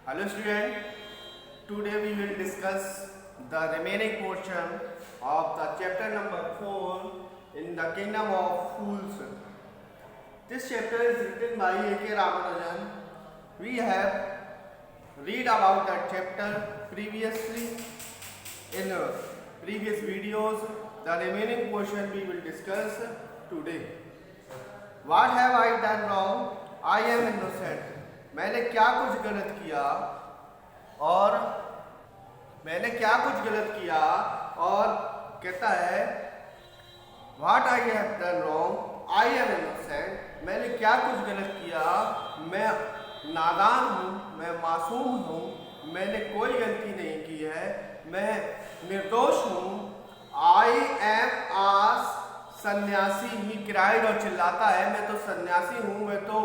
Hello student, today we will discuss the remaining portion of the chapter number 4 in the kingdom of fools. This chapter is written by A.K. Ramanujan. We have read about that chapter previously in previous videos. The remaining portion we will discuss today. What have I done wrong? I am innocent. मैंने क्या कुछ गलत किया और कहता है What I have done wrong, I am innocent. मैंने क्या कुछ गलत किया, मैं नादान हूँ, मैं मासूम हूँ, मैंने कोई गलती नहीं की है, मैं निर्दोष हूँ. I am a सन्यासी. ही क्राइड और चिल्लाता है, मैं तो सन्यासी हूँ, मैं तो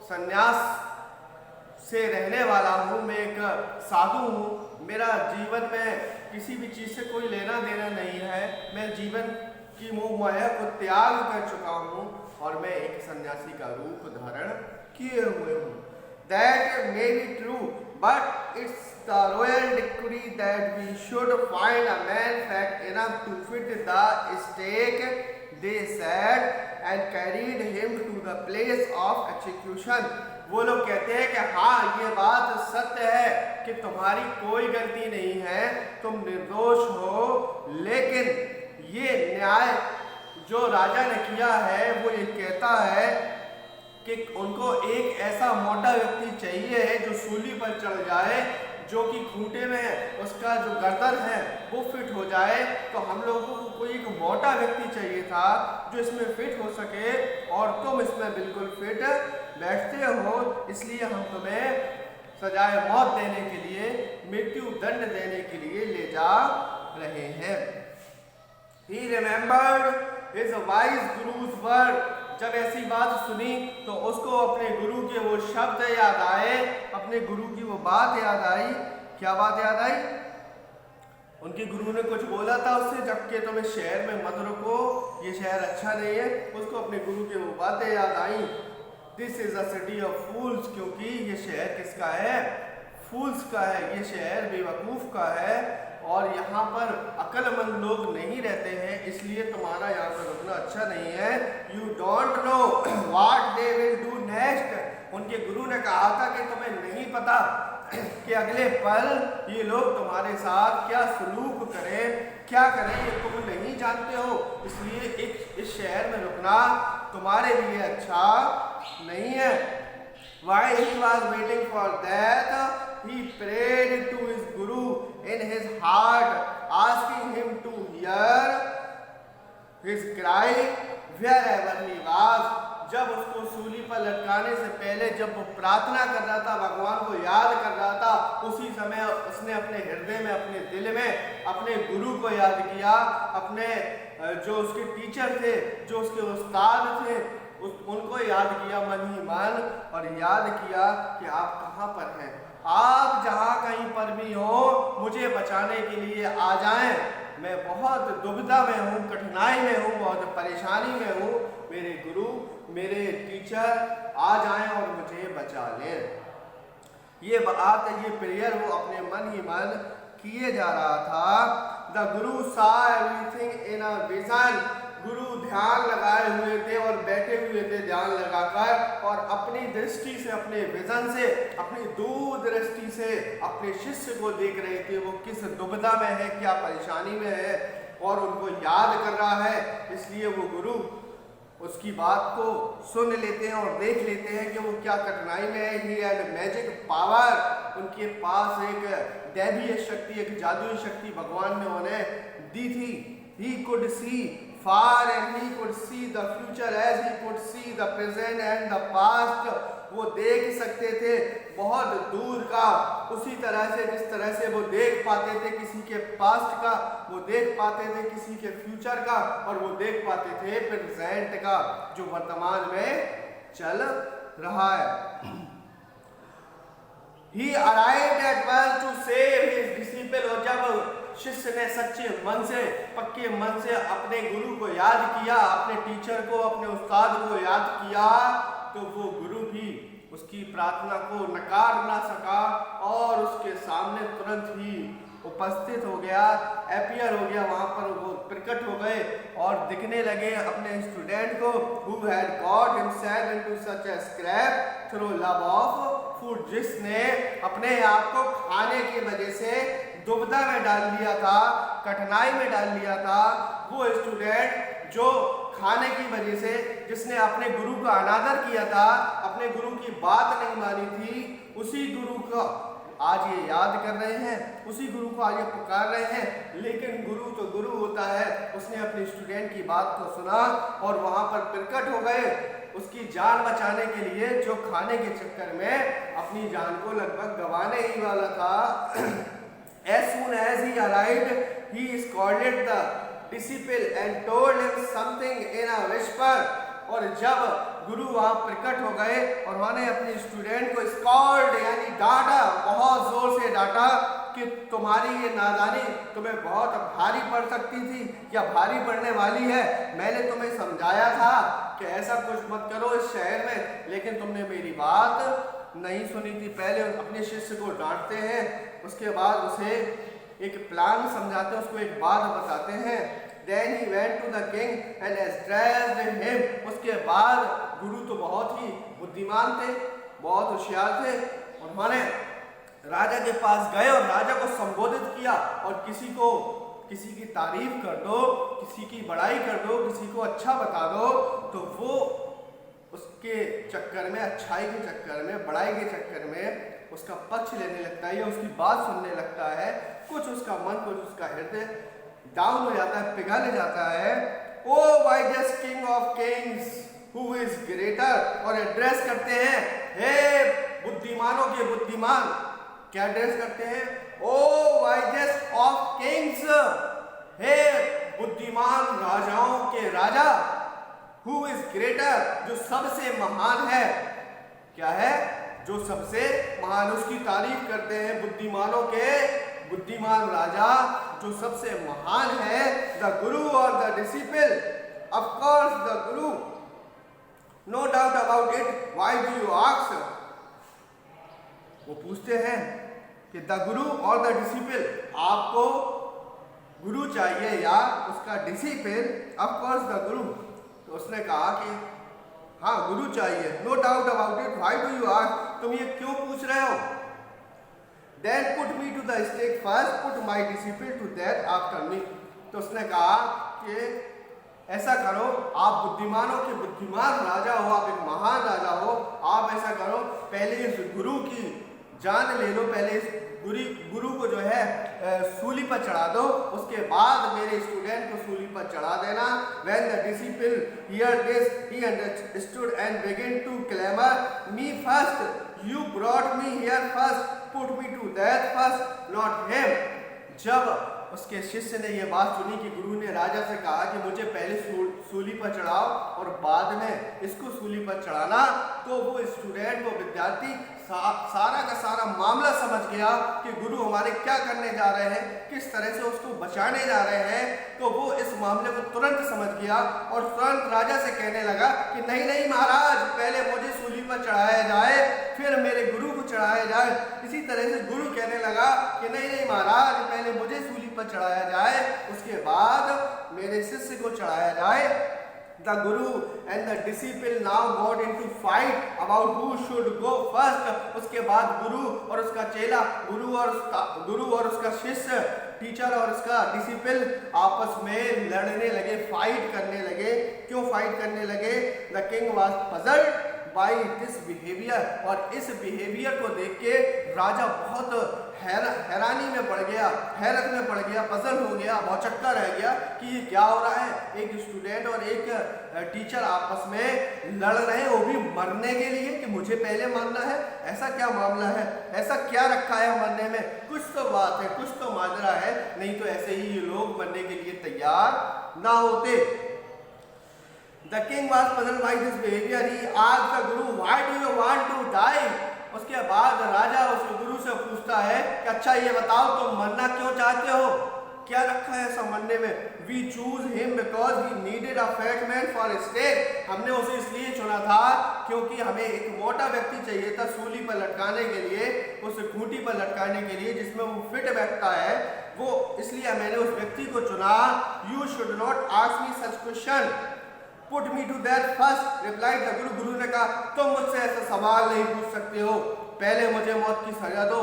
सन्यास से रहने वाला हूँ, मैं एक साधु हूँ, मेरा जीवन में किसी भी चीज़ से कोई लेना देना नहीं है, मैं जीवन की मोह माया को त्याग कर चुका हूँ और मैं एक सन्यासी का रूप धारण किए हुए हूँ. That may be true, but it's the royal decree that we should find a man fat enough to fit the stake, they said, and carried him to the place of execution. वो लोग कहते हैं कि हाँ, ये बात सत्य है कि तुम्हारी कोई गलती नहीं है, तुम निर्दोष हो, लेकिन ये न्याय जो राजा ने किया है वो ये कहता है कि उनको एक ऐसा मोटा व्यक्ति चाहिए है जो सूली पर चढ़ जाए, जो कि खूंटे में उसका जो गर्दन है वो फिट हो जाए. तो हम लोगों को कोई एक मोटा व्यक्ति चाहिए था जो इसमें फिट हो सके, और तुम इसमें बिल्कुल फिट बैठते हो, इसलिए हम तुम्हें सजाए मौत देने के लिए, मृत्यु दंड देने के लिए ले जा रहे हैं. He remembered his wise guru's word. जब ऐसी बात सुनी तो उसको अपने गुरु के वो शब्द याद आए, अपने गुरु की वो बात याद आई. क्या बात याद आई? उनके गुरु ने कुछ बोला था उससे, जबकि तुम इस शहर में मत रुको, ये शहर अच्छा नहीं है. उसको अपने गुरु के वो बातें याद आई. This is a city of fools, क्योंकि ये शहर किसका है? फूल्स का है. ये शहर बेवकूफ का है और यहाँ पर अक्लमंद लोग नहीं रहते हैं, इसलिए तुम्हारा यहाँ पर रुकना अच्छा नहीं है. You don't know what they will do next. उनके गुरु ने कहा था कि तुम्हें नहीं पता कि अगले पल ये लोग तुम्हारे साथ क्या सलूक करें, क्या करें, ये तुम नहीं जानते हो, इसलिए इस शहर में रुकना तुम्हारे लिए अच्छा नहीं है. While he was waiting for that, he prayed to his guru in his heart, asking him to hear his cry wherever he was. जब उसको सूली पर लटकाने से पहले जब वो प्रार्थना कर रहा था, भगवान को याद कर रहा था, उसी समय उसने अपने हृदय में, अपने दिल में अपने गुरु को याद किया, अपने जो उसके टीचर थे, जो उसके उस्ताद थे, उनको याद किया मन ही मन, और याद किया कि आप कहाँ पर हैं. आप जहाँ कहीं पर भी हो, मुझे बचाने के लिए आ जाएं. मैं बहुत दुविधा में हूँ, कठिनाई में हूँ, बहुत परेशानी में हूँ. मेरे गुरु, मेरे टीचर आ जाएं और मुझे बचा लें. ये बात, ये प्रेयर वो अपने मन ही मन किए जा रहा था. द गुरु सा एवरीथिंग इन अ विजन. गुरु ध्यान लगाए हुए थे और बैठे हुए थे ध्यान लगाकर, और अपनी दृष्टि से, अपने विजन से, अपनी दूरदृष्टि से अपने शिष्य को देख रहे थे, वो किस दुविधा में है, क्या परेशानी में है, और उनको याद कर रहा है. इसलिए वो गुरु उसकी बात को सुन लेते हैं और देख लेते हैं कि वो क्या कठिनाई में है. He had magic power. उनके पास एक दैवीय शक्ति, एक जादुई शक्ति भगवान ने उन्हें दी थी. He could see far and he could see the future as he could see the present and the past. वो देख सकते थे बहुत दूर का, उसी तरह से जिस तरह से वो देख पाते थे किसी के पास्ट का, वो देख पाते थे किसी के फ्यूचर का, और वो देख पाते थे प्रेजेंट का, जो वर्तमान में चल रहा है. He arrived at once to save his disciple. और जब शिष्य ने सच्चे मन से, पक्के मन से अपने गुरु को याद किया, अपने टीचर को, अपने उस्ताद को याद किया, तो वो गुरु भी उसकी प्रार्थना को नकार ना सका और उसके सामने तुरंत ही उपस्थित हो गया, अपीयर हो गया, वहां पर वो प्रकट हो गए और दिखने लगे अपने स्टूडेंट को, who had got himself into such a scrape through love of food, जिसने अपने आप को खाने की वजह से दुविधा में डाल लिया था, कठिनाई में डाल लिया था। वो स्टूडेंट जो खाने की वजह से, जिसने अपने गुरु का अनादर किया था, अपने गुरु की बात नहीं मानी थी, उसी गुरु को आज ये याद कर रहे हैं, उसी गुरु को आज ये पुकार रहे हैं। लेकिन गुरु तो गुरु होता है, उसने अपने स्टूडेंट की बात को सुना और वहां पर प्रकट हो गए उसकी जान बचाने के लिए, जो खाने के चक्कर में अपनी जान को लगभग गंवाने ही वाला था। As soon as he arrived, he scolded the disciple and told him something in a whisper. और जब गुरु वहां प्रकट हो गए और उन्होंने अपने स्टूडेंट को स्कॉल्ड यानी डांटा, बहुत जोर से डांटा कि तुम्हारी ये नादानी तुम्हें बहुत भारी पड़ सकती थी या भारी पड़ने वाली है। मैंने तुम्हें समझाया था कि ऐसा कुछ मत करो इस शहर में, लेकिन तुमने मेरी बात नहीं सुनी थी। पहले अपने शिष्य को डांटते हैं, उसके बाद उसे एक प्लान समझाते हैं, उसको एक बात बताते हैं। Then he went to the king and addressed him. उसके बाद गुरु तो बहुत ही बुद्धिमान थे, बहुत होशियार थे, उन्होंने राजा के पास गए और राजा को संबोधित किया। और किसी की तारीफ कर दो, किसी की बड़ाई कर दो, किसी को अच्छा बता दो, तो वो उसके चक्कर में, अच्छाई के चक्कर में, बड़ाई के चक्कर में उसका पक्ष लेने लगता है या उसकी बात सुनने लगता है। कुछ उसका मन, कुछ उसका हृदय डाउन हो जाता है, पिघल जाता है। O wisest king of kings who is greater, और एड्रेस करते हैं, हे बुद्धिमानों के बुद्धिमान। क्या एड्रेस करते हैं? ओ वाइजेस्ट ऑफ किंग्स, हे बुद्धिमान राजाओं के राजा, हु इज ग्रेटर, जो सबसे महान है। क्या है? जो सबसे महान, उसकी तारीफ करते हैं बुद्धिमानों के बुद्धिमान राजा, जो सबसे महान है। द गुरु और the disciple, of course the guru, no doubt about it, why do you ask? वो पूछते हैं कि द गुरु और द डिसिपल, आपको गुरु चाहिए या उसका डिसिपल? ऑफ कोर्स द गुरु। तो उसने कहा कि हाँ गुरु चाहिए, no doubt about it, why do you ask? तुम ये क्यों पूछ रहे हो? Then put me to the stake first, put my disciple to death after me. तो उसने कहा कि ऐसा करो, आप बुद्धिमानों के बुद्धिमान राजा हो, आप एक महान राजा हो, आप ऐसा करो, पहले इस गुरु की जान ले लो, पहले इस गुरु को जो है सूली पर चढ़ा दो, उसके बाद मेरे स्टूडेंट को सूली पर चढ़ा देना। When the disciple heard this, he understood and began to clamor, me first, you brought me here first, put me to death first, not him. जब उसके शिष्य ने यह बात सुनी कि गुरु ने राजा से कहा कि मुझे पहले सूली पर चढ़ाओ और बाद में इसको सूली पर चढ़ाना, तो वो स्टूडेंट, वो विद्यार्थी सारा का सारा मामला समझ गया कि गुरु हमारे क्या करने जा रहे हैं, किस तरह से उसको बचाने जा रहे हैं। तो वो इस मामले को तुरंत समझ गया और तुरंत राजा से कहने लगा कि नहीं नहीं महाराज, पहले मुझे सूली पर चढ़ाया जाए, फिर मेरे गुरु को चढ़ाया जाए। इसी तरह से गुरु कहने लगा कि नहीं नहीं महाराज, पहले मुझे सूली पर चढ़ाया जाए, उसके बाद मेरे शिष्य को चढ़ाया जाए। The guru and the disciple now got into fight about who should go first. उसके बाद गुरु और उसका चेला, गुरु और उसका शिष्य, टीचर और उसका डिसिपल आपस में लड़ने लगे, फाइट करने लगे। क्यों फाइट करने लगे? The king was puzzled by this behavior, और इस बिहेवियर को देख के राजा बहुत हैरानी में पड़ गया, हैरत में पड़ गया, पजल हो गया, भौचक्का रह गया कि ये क्या हो रहा है। एक स्टूडेंट और एक टीचर आपस में लड़ रहे हैं, वो भी मरने के लिए कि मुझे पहले मरना है। ऐसा क्या मामला है? ऐसा क्या रखा है मरने में? कुछ तो बात है, कुछ तो माजरा है, नहीं तो ऐसे ही ये लोग मरने के लिए तैयार ना होते। The king was puzzled by this behavior. He asked the guru, "Why do you want to die?" उसके बाद राजा उस गुरु से पूछता है कि अच्छा ये बताओ तुम मरना क्यों चाहते हो? क्या रखा है ऐसा मानने में? We choose him because he needed a fat man for stake. हमने उसे इसलिए चुना था क्योंकि हमें एक मोटा व्यक्ति चाहिए था सूली पर लटकाने के लिए, उस खूंटी पर लटकाने के लिए जिसमें वो फिट बैठता है, वो इसलिए मैंने उस व्यक्ति को चुना। You should not ask me such question, put me to that first, replied the guru. Guru ने कहा तुम मुझसे ऐसा सवाल नहीं पूछ सकते हो, पहले मुझे मौत की सजा दो,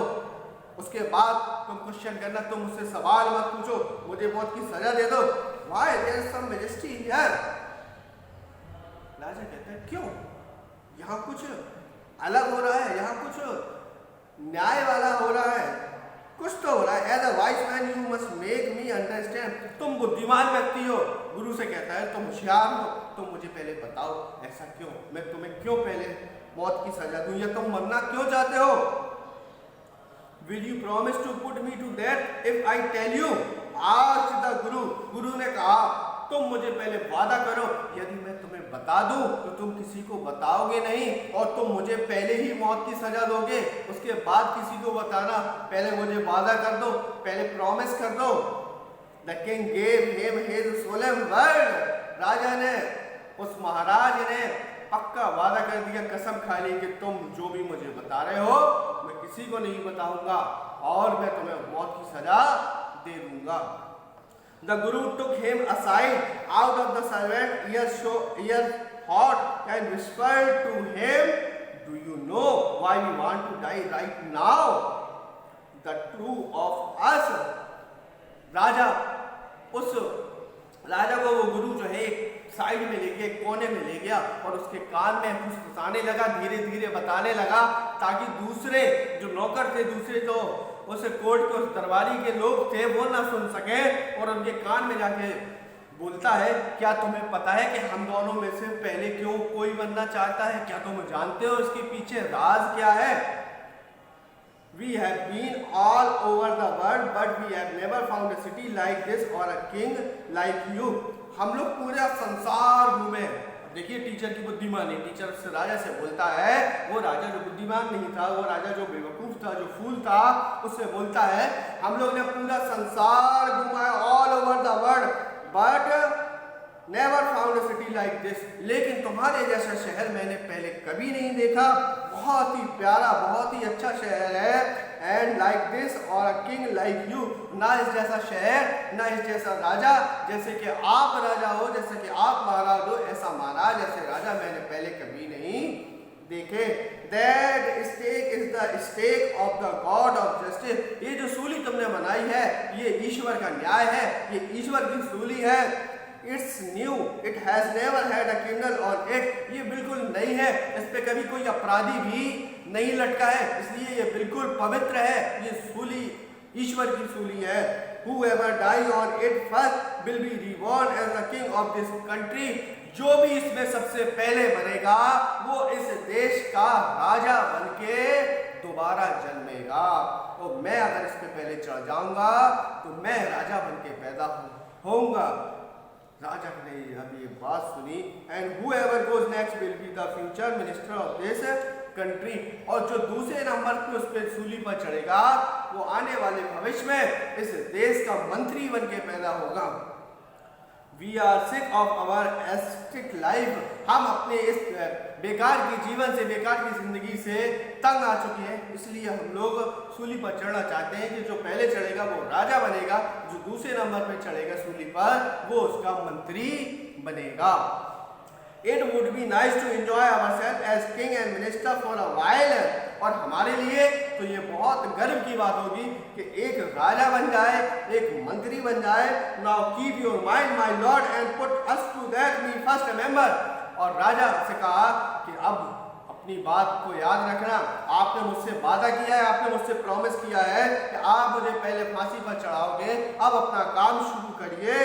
उसके बाद तुम क्वेश्चन करना, तुम मुझसे सवाल मत पूछो, मुझे मौत की सजा दे दो। Why there is some majesty here? राजा कहते हैं क्यों, यहाँ कुछ अलग हो रहा है, यहाँ कुछ न्याय वाला हो रहा है, कुछ तो हो रहा है। As a wise man you must make me understand, तुम बुद्धिमान व्यक्ति हो। गुरु से कहता है तुम होशियार हो, तुम मुझे पहले बताओ ऐसा क्यों, मैं तुम्हें क्यों पहले मौत की सजा दूं, या तुम मरना क्यों चाहते हो? Will you promise to put me to death if I tell you? Asked the Guru. गुरु ने कहा तुम मुझे पहले वादा करो, यदि मैं तुम्हें बता दूं तो तुम किसी को बताओगे नहीं और तुम मुझे पहले ही मौत की सजा दोगे, उसके बाद किसी को बताना, पहले मुझे वादा कर दो, पहले प्रॉमिस कर दो। The king gave him his solemn word. राजा ने, उस महाराज ने पक्का वादा कर दिया, कसम खा ली कि तुम जो भी मुझे बता रहे हो मैं किसी को नहीं बताऊंगा और मैं तुम्हें मौत की सजा दे दूंगा। The Guru took him aside out of the servant ear hot and whispered to him, do you know why we want to die right now? The two of us. राजा को वो गुरु जो है एक साइड में ले गया, कोने में ले गया और उसके कान में फुसफुसाने लगा, धीरे धीरे बताने लगा, ताकि दूसरे जो नौकर थे, दूसरे जो उस कोर्ट के, उस दरबारी के लोग थे, वो ना सुन सके। और उनके कान में जाके बोलता है क्या तुम्हें पता है कि हम दोनों में से पहले क्यों कोई बनना चाहता है? क्या तुम जानते हो इसके पीछे राज क्या है? We have been all over the world, but we have never found a city like this or a king like you. हम लोग पूरा संसार घूमे। देखिए टीचर की बुद्धिमानी, टीचर से राजा से बोलता है, वो राजा जो बुद्धिमान नहीं था, वो राजा जो बेवकूफ था, जो फूल था, उससे बोलता है हम लोग ने पूरा संसार घूमा है, all over the world, but never found a city like this. लेकिन तुम्हारे जैसा शहर मैंने पहले कभी नहीं देखा, बहुत ही प्यारा, बहुत ही अच्छा शहर है। एंड लाइक दिस और अ किंग लाइक यू, ना इस जैसा शहर, ना इस जैसा राजा, जैसे कि आप राजा हो, जैसे कि आप महाराज हो, ऐसा महाराज, ऐसे राजा मैंने पहले कभी नहीं देखे। That stake is the stake of the God of justice. ये जो सूली तुमने बनाई है, ये ईश्वर का न्याय है, ये ईश्वर की सूली है। It's new. It has never had a criminal on it. ये बिल्कुल नई है, इस पे कभी कोई अपराधी भी नहीं लटका है, इसलिए ये बिल्कुल पवित्र है। ये सूली ईश्वर की सूली है। Whoever die on it first will be reborn as the king of this country. जो भी इसमें सबसे पहले मरेगा वो इस देश का राजा बनके दोबारा जन्मेगा। और मैं अगर इस पे पहले चढ़ जाऊंगा तो मैं राजा बनके पैदा होऊंगा। राजा ने अब ये बात सुनी। And whoever goes next will be the future minister of this country. और जो दूसरे नंबर पे उस पे सूली पर चढ़ेगा वो आने वाले भविष्य में इस देश का मंत्री बन के पैदा होगा। We are sick of our ascetic life. हम अपने इस बेकार के जीवन से, बेकार की जिंदगी से तंग आ चुके हैं, इसलिए हम लोग सूली पर चढ़ना चाहते हैं कि जो पहले चढ़ेगा वो राजा बनेगा, जो दूसरे नंबर पे चढ़ेगा सूली पर वो उसका मंत्री बनेगा। It would be nice to enjoy ourselves as king and minister for a while. और हमारे लिए तो ये बहुत गर्व की बात होगी कि एक राजा बन जाए, एक मंत्री बन जाए। Now keep your mind, my lord, and put us to that me first member. और राजा से कहा कि अब अपनी बात को याद रखना, आपने मुझसे वादा किया है, आपने मुझसे प्रॉमिस किया है कि आप मुझे पहले फांसी पर चढ़ाओगे, अब अपना काम शुरू करिए।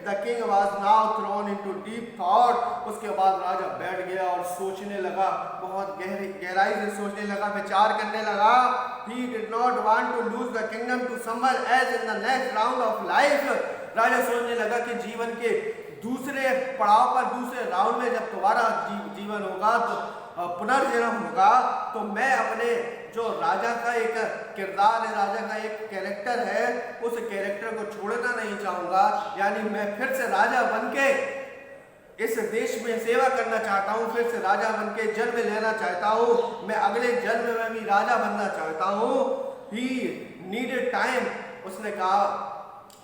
The king was now thrown into deep thought. उसके बाद राजा बैठ गया और सोचने लगा, बहुत गहराई से सोचने लगा, विचार करने लगा। He did not want to lose the kingdom to someone else in the next round of life. राजा सोचने लगा कि जीवन के दूसरे पड़ाव पर, दूसरे राउंड में जब दोबारा जीवन होगा तो पुनर्जन्म होगा, तो मैं अपने जो राजा का एक किरदार है, राजा का एक कैरेक्टर है, उस कैरेक्टर को छोड़ना नहीं चाहूँगा। यानी मैं फिर से राजा बन के इस देश में सेवा करना चाहता हूँ, फिर से राजा बन के जन्म लेना चाहता हूँ, मैं अगले जन्म में भी राजा बनना चाहता हूँ। ही नीडेड टाइम, उसने कहा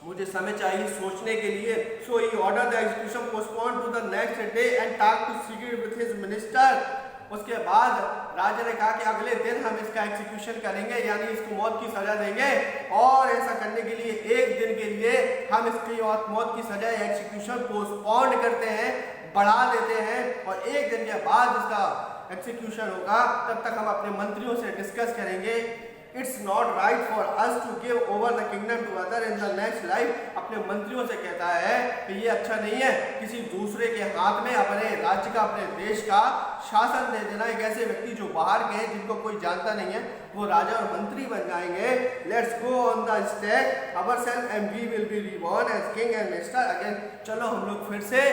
मुझे समय चाहिए सोचने के लिए। So he order the execution postpone to the next day and talk to secret with his minister. उसके बाद राजा ने कहा कि अगले दिन हम इसका एग्जीक्यूशन करेंगे, यानी इसको मौत की सजा देंगे, और ऐसा करने के लिए एक दिन के लिए हम इसकी मौत की सजा एग्जीक्यूशन पोस्टपोन करते हैं, बढ़ा देते हैं, और एक दिन के बाद इसका एग्जीक्यूशन होगा। तब तक हम अपने मंत्रियों से डिस्कस करेंगे। It's not right for us to give over the kingdom to other in the next life. अपने मंत्रियों से कहता है कि ये अच्छा नहीं है किसी दूसरे के हाथ में अपने राज्य का, अपने देश का शासन दे देना। एक ऐसे व्यक्ति जो बाहर गए, जिनको कोई जानता नहीं है, वो राजा और मंत्री बन जाएंगे। Let's go on the stake ourselves and we will be reborn as king and minister again. चलो हम लोग फिर से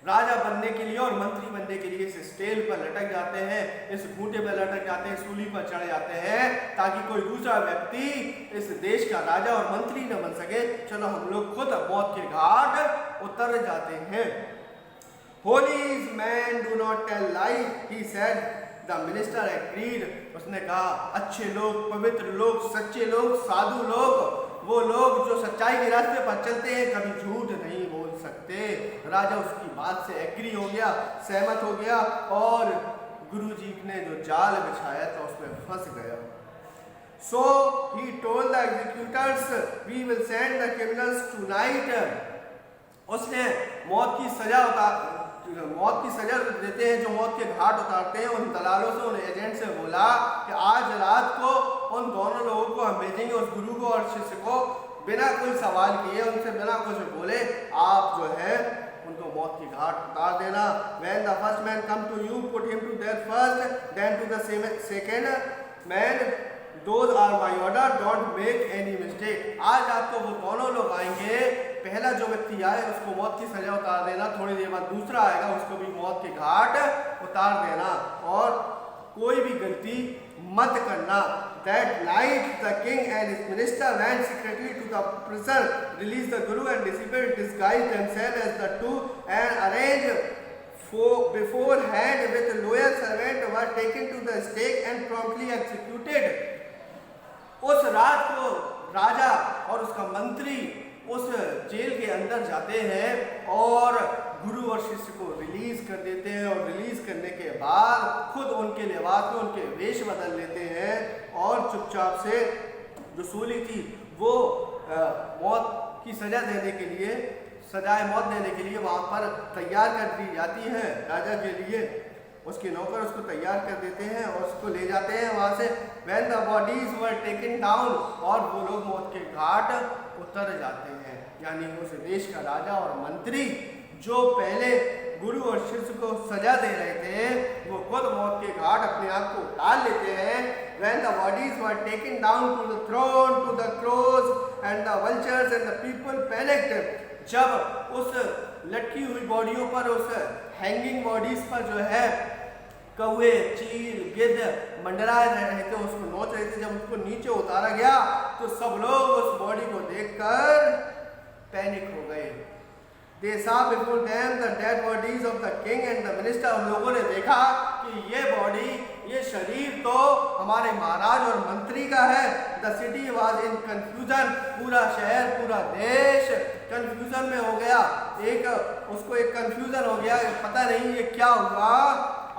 राजा बनने के लिए और मंत्री बनने के लिए इस स्टेल पर लटक जाते हैं, इस खूंटे पर लटक जाते हैं, सूली पर चढ़ जाते हैं, ताकि कोई दूसरा व्यक्ति इस देश का राजा और मंत्री न बन सके। चलो हम लोग खुद मौत के घाट उतर जाते हैं। Holy man do not tell lie, he said. The minister agreed. उसने कहा अच्छे लोग, पवित्र लोग, सच्चे लोग, साधु लोग, वो लोग जो सच्चाई के रास्ते पर चलते हैं, कभी झूठ नहीं बोल सकते। राजा उसकी बात से एग्री हो गया, सहमत हो गया, और गुरुजी ने जो जाल बिछाया था उसमें फंस गया। So he told the executors we will send the criminals tonight. उसने मौत की सजा देते हैं, जो मौत के घाट उतारते हैं, उन दलालों से, उन एजेंट से बोला कि आज रात को उन दोनों लोगों को हम भेजेंगे, उस गुरु को और शिष्य को, बिना कोई सवाल किए, उनसे बिना कुछ बोले आप जो है उनको मौत की घाट उतार देना। When the first man come to you, put him to death first, then to the second man. Those are my order, don't make any mistake. आज आपको वो दोनों लोग आएंगे, पहला जो व्यक्ति आए उसको मौत की सजा उतार देना, थोड़ी देर बाद दूसरा आएगा, उसको भी मौत के घाट उतार देना, और कोई भी गलती मत करना। That night the king and his minister went secretly to the prison, released the guru and disciple, disguised themselves as the two, and arranged beforehand with loyal servant, were taken to the stake and promptly executed. उस रात को राजा और उसका मंत्री उस jail के अंदर जाते हैं और गुरु और शिष्य को रिलीज कर देते हैं, और रिलीज करने के बाद खुद उनके लिबास में उनके वेश बदल लेते हैं, और चुपचाप से जो सूली थी वो मौत की सजा देने के लिए, सजाए मौत देने के लिए वहाँ पर तैयार कर दी जाती है राजा के लिए। उसके नौकर उसको तैयार कर देते हैं और उसको ले जाते हैं वहाँ से। When the bodies were taken down, और वो लोग मौत के घाट उतर जाते हैं। यानी उस देश का राजा और मंत्री जो पहले गुरु और शिष्य को सजा दे रहे थे, वो खुद मौत के घाट अपने आप को डाल लेते हैं। When the bodies were taken down to the throne, to the crows and the vultures and the people panicked, जब उस लटकी हुई बॉडियों पर, उस हैंगिंग बॉडीज पर जो है कौवे, चील, गिद्ध मंडरा रहे थे, उसको नोच रहे थे, जब उसको नीचे उतारा गया तो सब लोग उस बॉडी को देखकर पैनिक हो गए। They saw before them the dead bodies of the king and the minister। उन लोगों ने देखा कि ये बॉडी, ये शरीर तो हमारे महाराज और मंत्री का है। The city was in confusion। पूरा शहर, पूरा देश कंफ्यूजन में हो गया। उसको एक कंफ्यूजन हो गया, पता नहीं ये क्या हुआ।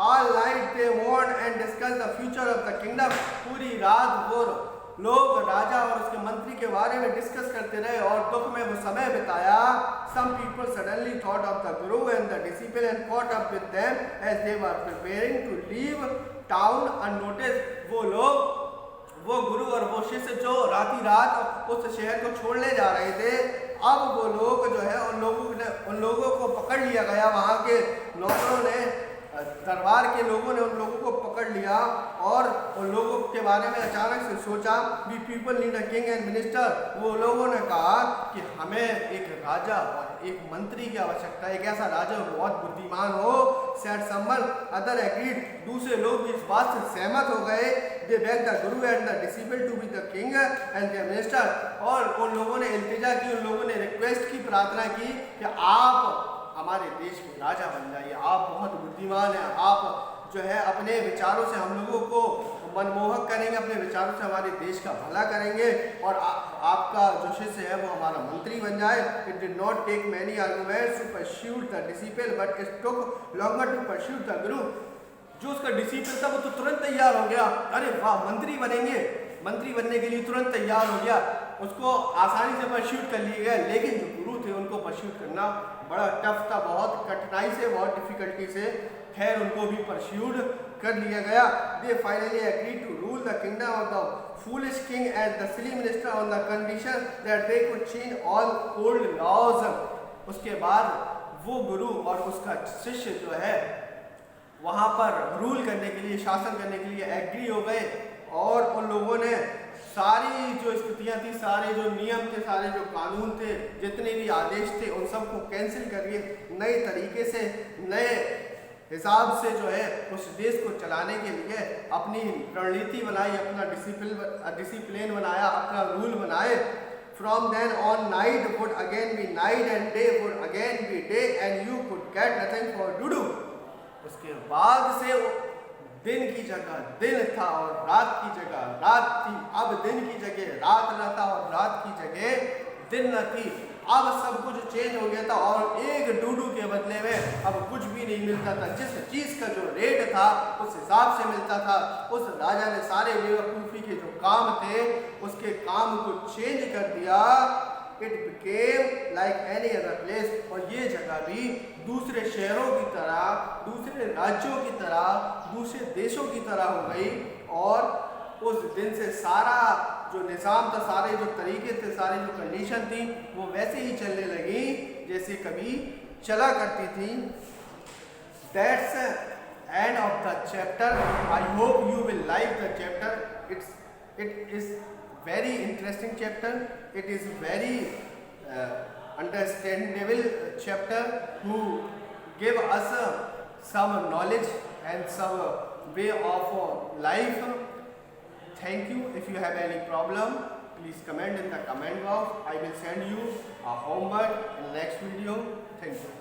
All night they mourned and discussed the future of the kingdom। पूरी रात वो लोग राजा और उसके मंत्री के बारे में डिस्कस करते रहे और दुख में वो समय बिताया। Some people suddenly thought of the guru and the disciple and caught up with them as they were preparing to leave town unnoticed। वो लोग, वो गुरु और वो शिष्य जो राती रात उस शहर को छोड़ने जा रहे थे, अब वो लोग जो है उन लोगों को पकड़ लिया गया। वहाँ के नौकरों ने दरबार के लोगों ने उन लोगों को पकड़ लिया और उन लोगों के बारे में अचानक से सोचा we people need a king and minister. वो लोगों ने कहा कि हमें एक राजा और एक मंत्री की आवश्यकता है, एक ऐसा राजा जो बहुत बुद्धिमान हो। सेड समवन अदर एग्रीड, दूसरे लोग भी इस बात से सहमत हो गए। They beg the guru and the disciple to be the king and the minister, और उन लोगों ने इल्तिजा की, उन लोगों ने रिक्वेस्ट की, प्रार्थना की कि आप हमारे देश के राजा बन जाइए, आप बहुत बुद्धिमान हैं, आप जो है अपने विचारों से हम लोगों को मनमोहक करेंगे, अपने विचारों से हमारे देश का भला करेंगे और आपका जो शिष्य है वो हमारा मंत्री बन जाए। It did not take many arguments to pursue the disciple but it took longer to pursue the guru. जो उसका डिसिपल था वो तो तुरंत तैयार हो गया, अरे वाह मंत्री बनेंगे, मंत्री बनने के लिए तुरंत तैयार हो गया, उसको आसानी से परस्यूट कर लिया गया। लेकिन जो गुरु थे उनको परस्यूट करना बड़ा टफ था, बहुत कठिनाई से, बहुत डिफिकल्टी से, खैर उनको भी परस्यूट कर लिया गया। They finally agreed to rule the kingdom of the foolish king and the silly minister on the condition that they could change all old laws. उसके बाद वो गुरु और उसका शिष्य जो है वहाँ पर रूल करने के लिए, शासन करने के लिए एग्री हो गए और उन लोगों ने सारी जो स्थितियाँ थी, सारे जो नियम थे, सारे जो कानून थे, जितने भी आदेश थे, उन सबको कैंसिल करिए, नए तरीके से, नए हिसाब से जो है उस देश को चलाने के लिए अपनी रणनीति बनाई, अपना डिसिप्लिन बनाया, अपना रूल बनाए। From then on night would again be night and day would again be day and you could get nothing for to do। उसके बाद से दिन की जगह दिन था और रात की जगह रात थी। अब दिन की जगह रात न था और रात की जगह दिन न थी। अब सब कुछ चेंज हो गया था और एक डूडू के बदले में अब कुछ भी नहीं मिलता था। जिस चीज़ का जो रेट था उस हिसाब से मिलता था। उस राजा ने सारे बेवकूफ़ी के जो काम थे उसके काम को चेंज कर दिया। It became like any other place, और ये जगह भी दूसरे शहरों की तरह, दूसरे राज्यों की तरह, दूसरे देशों की तरह हो गई। और उस दिन से सारा जो निज़ाम था, सारे जो तरीके थे, सारी जो कंडीशन थी वो वैसे ही चलने लगी जैसे कभी चला करती थी। That's end of the chapter. I hope you will like the chapter. It is very interesting chapter. It is very understandable chapter who give us some knowledge and some way of life. Thank you. If you have any problem, please comment in the comment box. I will send you a homework in the next video. Thank you.